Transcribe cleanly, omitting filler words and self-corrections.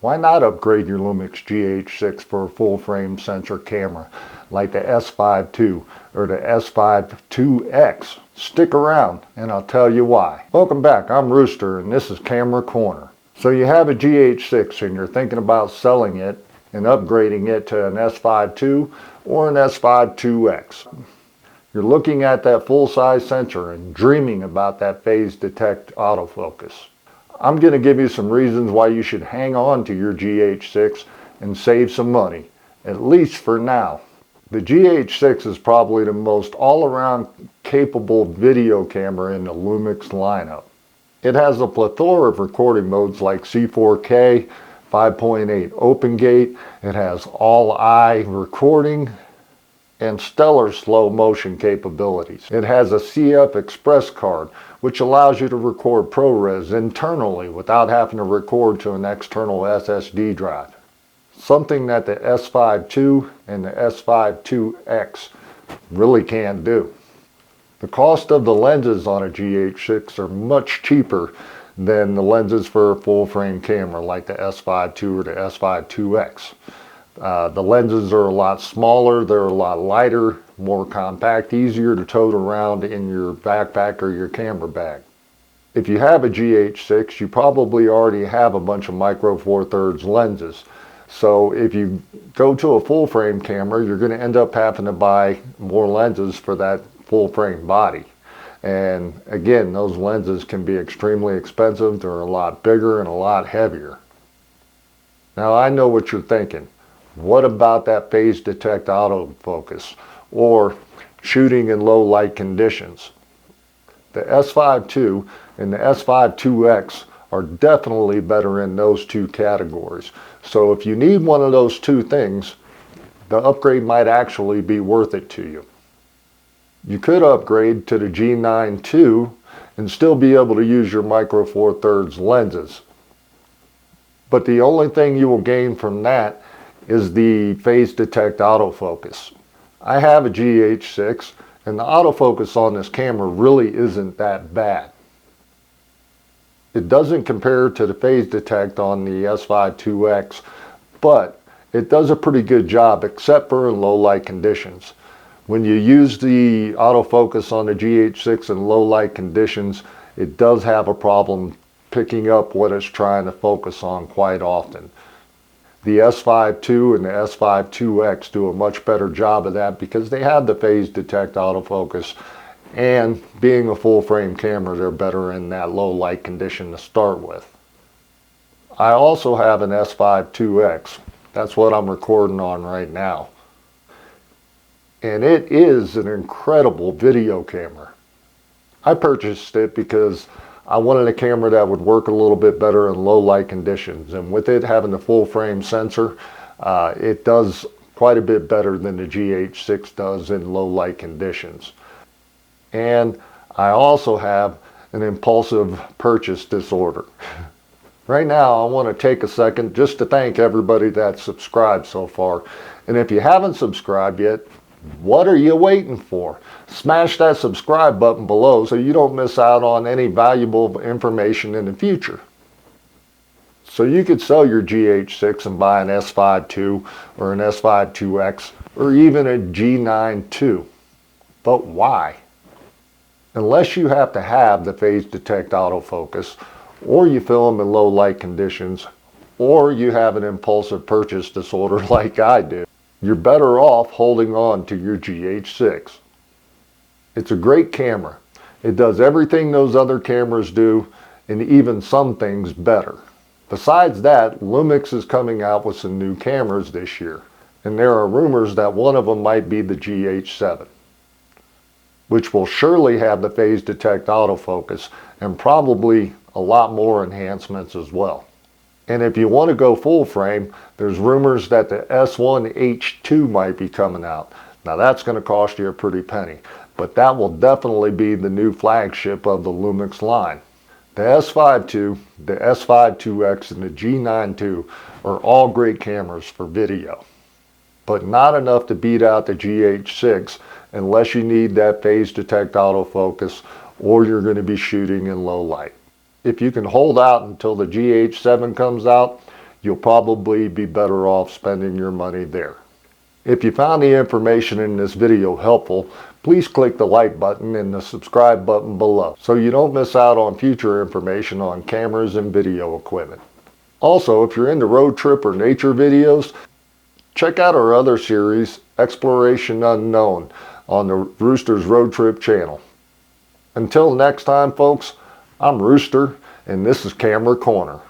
Why not upgrade your Lumix GH6 for a full frame sensor camera like the S5 II or the S5 IIX? Stick around and I'll tell you why. Welcome back, I'm Rooster and this is Camera Corner. So you have a GH6 and you're thinking about selling it and upgrading it to an S5 II or an S5 IIX. You're looking at that full-size sensor and dreaming about that phase detect autofocus. I'm going to give you some reasons why you should hang on to your GH6 and save some money, at least for now. The GH6 is probably the most all-around capable video camera in the Lumix lineup. It has a plethora of recording modes like C4K, 5.8 open gate, it has all-eye recording, and stellar slow motion capabilities. It has a CF Express card, which allows you to record ProRes internally without having to record to an external SSD drive. Something that the S5 II and the S5 IIX really can't do. The cost of the lenses on a GH6 are much cheaper than the lenses for a full frame camera like the S5 II or the S5 IIX. The lenses are a lot smaller, they're a lot lighter, more compact, easier to tote around in your backpack or your camera bag. If you have a GH6, you probably already have a bunch of micro four thirds lenses. So if you go to a full frame camera, you're going to end up having to buy more lenses for that full frame body. And again, those lenses can be extremely expensive, they're a lot bigger and a lot heavier. Now I know what you're thinking. What about that phase detect autofocus or shooting in low light conditions? The S5 II and the S5 IIX are definitely better in those two categories. So if you need one of those two things, the upgrade might actually be worth it to you. You could upgrade to the G9 II and still be able to use your micro four thirds lenses. But the only thing you will gain from that is the phase detect autofocus. I have a GH6 and the autofocus on this camera really isn't that bad. It doesn't compare to the phase detect on the S5 IIX, but it does a pretty good job except for in low light conditions. When you use the autofocus on the GH6 in low light conditions, it does have a problem picking up what it's trying to focus on quite often. The S5 II and the S5 IIX do a much better job of that because they have the phase detect autofocus, and being a full frame camera, they're better in that low light condition to start with. I also have an S5 IIX. That's what I'm recording on right now. And it is an incredible video camera. I purchased it because I wanted a camera that would work a little bit better in low light conditions, and with it having the full frame sensor, it does quite a bit better than the GH6 does in low light conditions. And I also have an impulsive purchase disorder. Right now I want to take a second just to thank everybody that's subscribed so far, and if you haven't subscribed yet, what are you waiting for? Smash that subscribe button below so you don't miss out on any valuable information in the future. So you could sell your GH6 and buy an S5 II or an S5 IIX or even a G9 II. But why? Unless you have to have the phase detect autofocus, or you film in low light conditions, or you have an impulsive purchase disorder like I do, you're better off holding on to your GH6. It's a great camera. It does everything those other cameras do, and even some things better. Besides that, Lumix is coming out with some new cameras this year, and there are rumors that one of them might be the GH7, which will surely have the phase detect autofocus and probably a lot more enhancements as well. And if you want to go full frame, there's rumors that the S1H2 might be coming out. Now that's going to cost you a pretty penny, but that will definitely be the new flagship of the Lumix line. The S5 II, the S5 IIX, and the G9 II are all great cameras for video, but not enough to beat out the GH6 unless you need that phase detect autofocus or you're going to be shooting in low light. If you can hold out until the GH7 comes out, you'll probably be better off spending your money there. If you found the information in this video helpful, please click the like button and the subscribe button below so you don't miss out on future information on cameras and video equipment. Also, if you're into road trip or nature videos, check out our other series, Exploration Unknown, on the Rooster's Road Trip channel. Until next time, folks, I'm Rooster, and this is Camera Corner.